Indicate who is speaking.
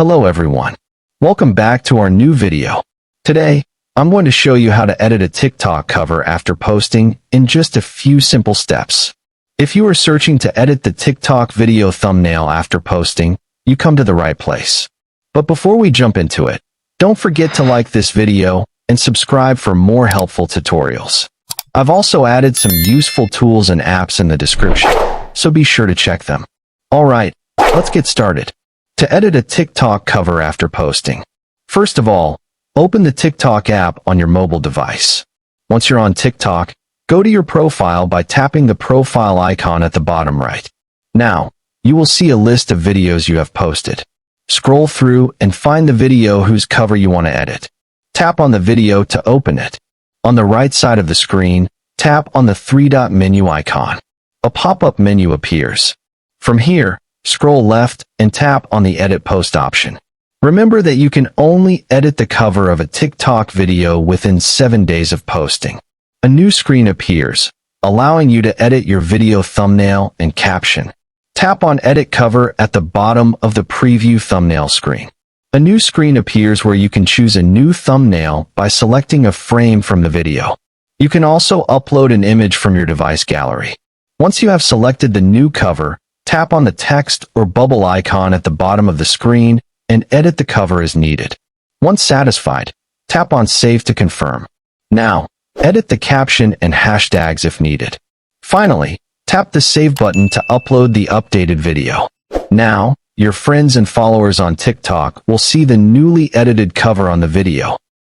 Speaker 1: Hello everyone. Welcome back to our new video. Today, I'm going to show you how to edit a TikTok cover after posting in just a few simple steps. If you are searching to edit the TikTok video thumbnail after posting, you come to the right place. But before we jump into it, don't forget to like this video and subscribe for more helpful tutorials. I've also added some useful tools and apps in the description, so be sure to check them. Alright, let's get started. To edit a TikTok cover after posting, first of all, open the TikTok app on your mobile device. Once you're on TikTok, go to your profile by tapping the profile icon at the bottom right. Now, you will see a list of videos you have posted. Scroll through and find the video whose cover you want to edit. Tap on the video to open it. On the right side of the screen, tap on the three-dot menu icon. A pop-up menu appears. From here, scroll left and tap on the Edit Post option. Remember that you can only edit the cover of a TikTok video within 7 days of posting. A new screen appears, allowing you to edit your video thumbnail and caption. Tap on Edit Cover at the bottom of the preview thumbnail screen. A new screen appears where you can choose a new thumbnail by selecting a frame from the video. You can also upload an image from your device gallery. Once you have selected the new cover, tap on the text or bubble icon at the bottom of the screen and edit the cover as needed. Once satisfied, tap on Save to confirm. Now, edit the caption and hashtags if needed. Finally, tap the Save button to upload the updated video. Now, your friends and followers on TikTok will see the newly edited cover on the video.